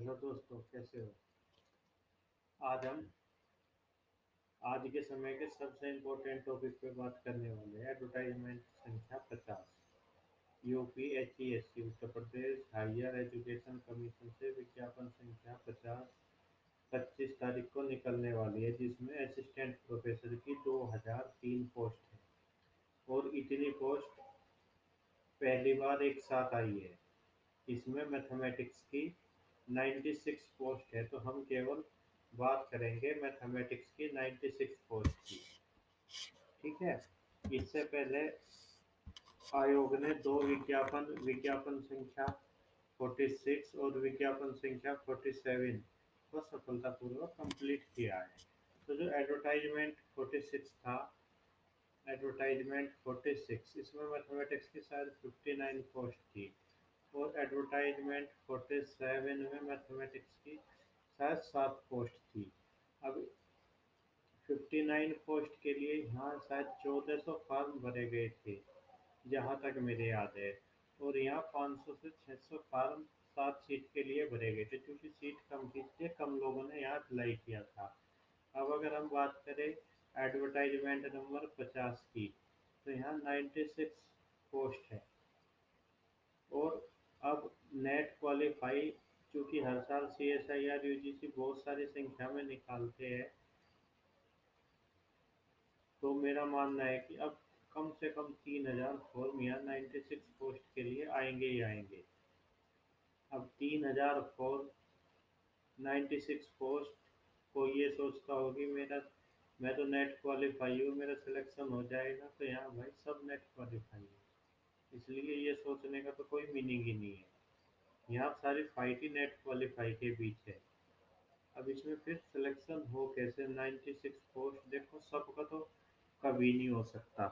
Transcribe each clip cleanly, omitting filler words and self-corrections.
Hello दोस्तों, कैसे हो? आज हम आज के समय के सबसे इम्पोर्टेंट टॉपिक पे बात करने वाले हैं। एडवर्टाइजमेंट संख्या 50। यूपीएचईएससी Uttar Pradesh higher education commission से विज्ञापन संख्या 50 25 तारीख को निकलने वाली है, जिसमें असिस्टेंट प्रोफेसर की 2003 पोस्ट है। और इतनी पोस्ट पहली बार एक साथ आई है। इसमें मैथमेटिक्स की 96 पोस्ट है, तो हम केवल बात करेंगे मैथमेटिक्स की 96 पोस्ट की। ठीक है। इससे पहले आयोग ने दो विज्ञापन विज्ञापन संख्या 46 और विज्ञापन संख्या 47 को सफलतापूर्वक कंप्लीट किया है। तो जो एडवर्टाइजमेंट 46 इसमें मैथमेटिक्स की शायद 59 पोस्ट थी। और एडवर्टाइजमेंट 47 में मैथमेटिक्स की शायद 7 पोस्ट थी। अब 59 पोस्ट के लिए यहाँ शायद 1400 फॉर्म भरे गए थे, जहाँ तक मेरे याद है। और यहाँ 500 से 600 फॉर्म 7 सीट के लिए भरे गए थे, क्योंकि सीट कम थी इसलिए कम लोगों ने यहाँ अप्लाई किया था। अब अगर हम बात करें एडवर्टाइजमेंट नंबर 50 की, तो यहाँ 96 पोस्ट है। और अब नेट क्वालिफाई, चूंकि हर साल CSIR UGC बहुत सारी संख्या में निकालते हैं, तो मेरा मानना है कि अब कम से कम 3000 फॉर्म यहाँ 96 पोस्ट के लिए आएंगे ही आएंगे। अब 3000 फॉर्म 96 पोस्ट, कोई ये सोचता होगी मेरा मैं तो नेट क्वालिफाई हूँ, मेरा सिलेक्शन हो जाएगा। तो यहाँ भाई सब नेट क्वालिफाई है, इसलिए ये सोचने का तो कोई मीनिंग ही नहीं है। यहाँ सारी फाइट ही नेट क्वालिफाई के बीच है। अब इसमें फिर सिलेक्शन हो कैसे? 96 पोस्ट देखो, सबका तो कभी नहीं हो सकता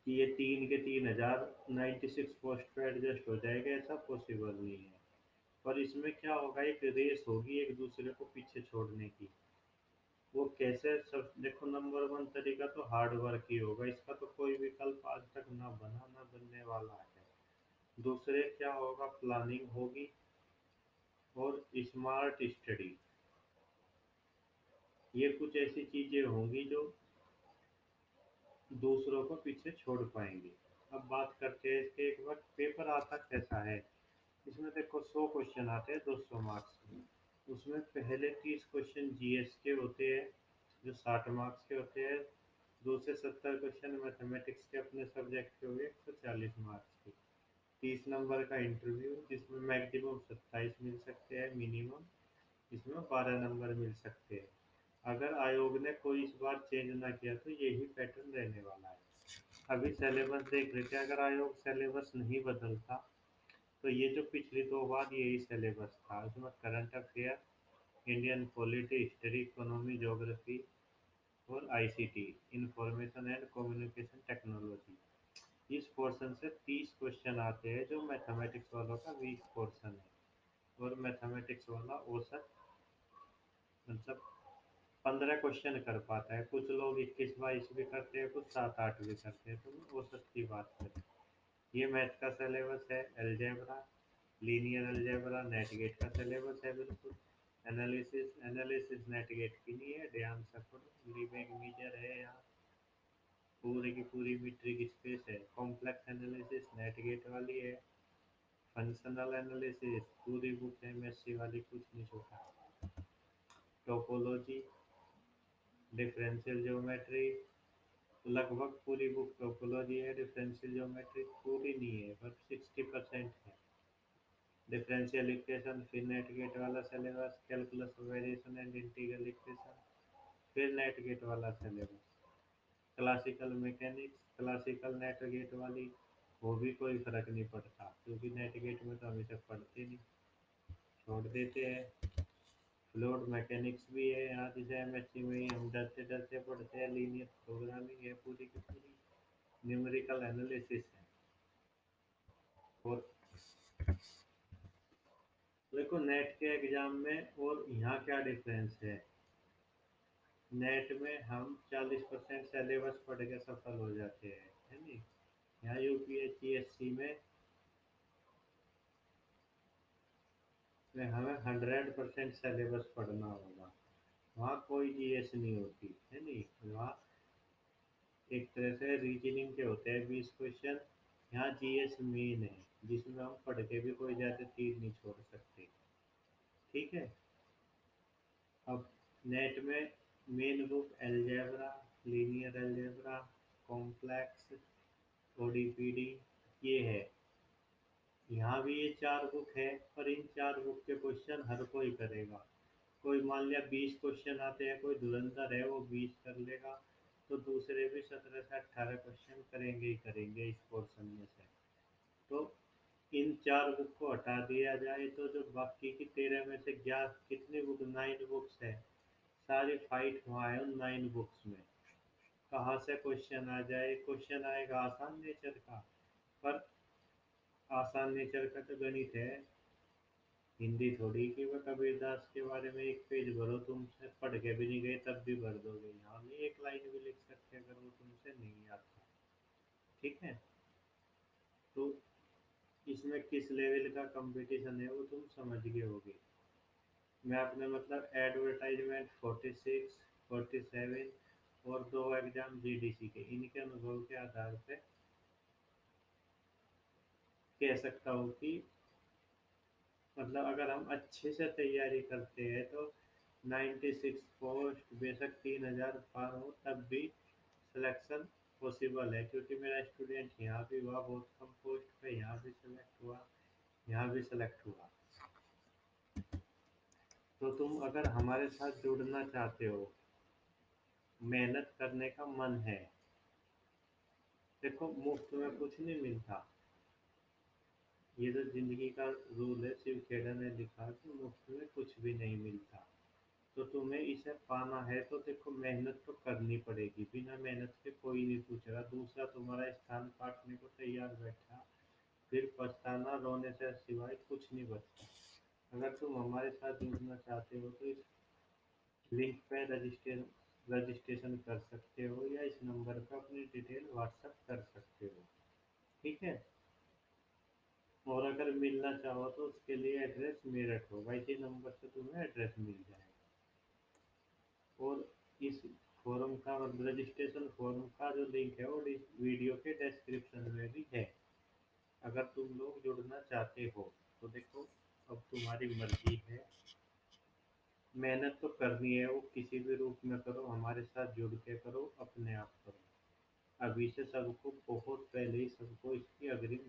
कि ये 3 के 3000 96 पोस्ट पे एडजस्ट हो जाएगा, ऐसा पॉसिबल नहीं है। पर इसमें क्या होगा, एक रेस होगी एक दूसरे को पीछे छोड़ने की। वो कैसे? सब देखो, नंबर वन तरीका तो हार्ड वर्क ही होगा, इसका तो कोई विकल्प आज तक ना बना ना बनने वाला है। दूसरे क्या होगा, प्लानिंग होगी और स्मार्ट स्टडी। ये कुछ ऐसी चीजें होंगी जो दूसरों को पीछे छोड़ पाएंगे। अब बात करते हैं इसके एक बार पेपर आता कैसा है। इसमें देखो 100 क्वेश्चन आते हैं 200 मार्क्स के। उसमें पहले 30 क्वेश्चन जीएस के होते हैं, जो 60 मार्क्स के होते हैं। 2 से 70 क्वेश्चन मैथमेटिक्स के अपने सब्जेक्ट के हुए 140 मार्क्स के। 30 नंबर का इंटरव्यू, जिसमें मैक्सिमम 27 मिल सकते हैं, मिनिमम इसमें 12 नंबर मिल सकते हैं। अगर आयोग ने कोई इस बार चेंज ना किया तो यही पैटर्न रहने वाला है। अभी सिलेबस देख रहे थे, अगर आयोग सिलेबस नहीं बदलता तो ये जो पिछली 2 बार यही सिलेबस था। उसमें current affair, Indian polity, history, economy, geography और ICT, information and communication technology. इस पोर्शन से 30 क्वेश्चन आते हैं, जो मैथमेटिक्स वालों का वीक पोर्शन है। और मैथमेटिक्स वाला औसत मतलब 15 क्वेश्चन कर पाता है। कुछ लोग 21-22 भी करते हैं, कुछ 7-8 भी करते हैं। तो मैं औसत की बात करें, ये मैथ का सिलेबस है। Algebra, linear algebra NET GATE का सिलेबस है बिल्कुल। एनालिसिस एनालिसिस नेट गेट की नहीं है, ध्यान से पढ़ो। लीबेग मीजर है यहाँ, पूरी की पूरी मीट्रिक स्पेस है। कॉम्प्लेक्स एनालिसिस नेट गेट वाली है। फंक्शनल एनालिसिस पूरी बुक MSc वाली, कुछ नहीं छोटा। टोपोलॉजी, डिफरेंशियल ज्योमेट्री, लगभग पूरी बुक टोपोलॉजी है। डिफरेंशियल ज्योमेट्री पूरी नहीं है, बट 60% है। डिफरेंशियल इक्वेशन फिर नेट गेट वाला syllabus. Calculus variation and integral equation फिर नेट गेट वाला syllabus. Classical mechanics classical NET GATE वाली, वो भी कोई फर्क नहीं पड़ता, क्योंकि नेट गेट में तो हम इसे पढ़ते नहीं, छोड़ देते हैं। फ्लूइड मैकेनिक्स भी है यहाँ, जिसे MSc में ही हम डरते डरते पढ़ते हैं। लीनियर प्रोग्रामिंग है पूरी की पूरी। न्यूमेरिकल एनालिसिस है। और देखो नेट के एग्जाम में और यहाँ क्या डिफरेंस है। नेट में हम 40% सिलेबस पढ़ के सफल हो जाते हैं, है नहीं। यहाँ UPSC में में हमें 100% सिलेबस पढ़ना होगा। वहाँ कोई जीएस नहीं होती है, नहीं वहाँ एक तरह से रीजनिंग के होते हैं 20 क्वेश्चन। यहाँ जीएस मेन है, जिसमें हम पढ़ के भी कोई ज़्यादा तीर नहीं छोड़ सकते। ठीक है। अब नेट में main book algebra, linear algebra, complex, ODE PDE, ये है। यहाँ भी ये 4 बुक है, पर इन 4 बुक के क्वेश्चन हर कोई करेगा। कोई मान लिया 20 क्वेश्चन आते हैं, कोई धुरंधर है वो 20 कर लेगा, तो दूसरे भी 17 से 18 क्वेश्चन करेंगे ही करेंगे इस पोर्शन में से। तो इन 4 बुक को हटा दिया जाए तो जो बाकी की 13 में से 11 कितनी बुक, 9 बुक्स है, सारी फाइट वहाँ है उन 9 बुक्स में। कहाँ से क्वेश्चन आ जाए, क्वेश्चन आएगा आसान नेचर का, पर आसान नेचर का तो गणित है, हिंदी थोड़ी कि वह कबीरदास के बारे में एक पेज भरो, तुमसे पढ़ के भी नहीं गए तब भी भर दोगे। यहाँ नहीं एक लाइन भी लिख सकते अगर वो तुमसे नहीं आता। ठीक है। तो इसमें किस लेवल का कंपटीशन है वो तुम समझ गए होगे। मैं अपने मतलब एडवर्टाइजमेंट 46, 47 और 2 एग्जाम जीडीसी के इनके अनुभव के आधार पे कह सकता हूँ कि मतलब अगर हम अच्छे से तैयारी करते हैं तो 96 पोस्ट बेशक 3000 पार हो तब भी सिलेक्शन पॉसिबल है, क्योंकि मेरा स्टूडेंट यहाँ भी हुआ बहुत कम पोस्ट पे, यहाँ भी सिलेक्ट हुआ, यहाँ भी सिलेक्ट हुआ। तो तुम अगर हमारे साथ जुड़ना चाहते हो, मेहनत करने का मन है, देखो मुफ्त में कुछ नहीं मिलता। ये तो जिंदगी का रूल है, शिव खेड़ा ने लिखा कि मुफ्त में कुछ भी नहीं मिलता। तो तुम्हें इसे पाना है तो देखो मेहनत तो करनी पड़ेगी, बिना मेहनत के कोई नहीं पूछेगा, दूसरा तुम्हारा स्थान काटने को तैयार बैठा, फिर पछताना रोने से सिवाय कुछ नहीं बचता। अगर तुम हमारे साथ जुड़ना चाहते हो तो इस लिंक पे रजिस्ट्रेशन कर सकते हो, या इस नंबर पर अपनी डिटेल व्हाट्सएप कर सकते हो। ठीक है। और अगर मिलना चाहो तो उसके लिए एड्रेस मेरठ होगा, इसी नंबर से तुम्हें एड्रेस मिल जाएगा। और इस फॉर्म का मतलब रजिस्ट्रेशन फॉर्म का जो लिंक है वो इस वीडियो के डिस्क्रिप्शन में भी है। अगर तुम लोग जुड़ना चाहते हो तो देखो, अब तुम्हारी मर्जी है, मेहनत तो करनी है, वो किसी भी रूप में करो, हमारे साथ जुड़ के करो, अपने आप करो। अभी से सबको बहुत पहले ही सबको इसकी अग्रिम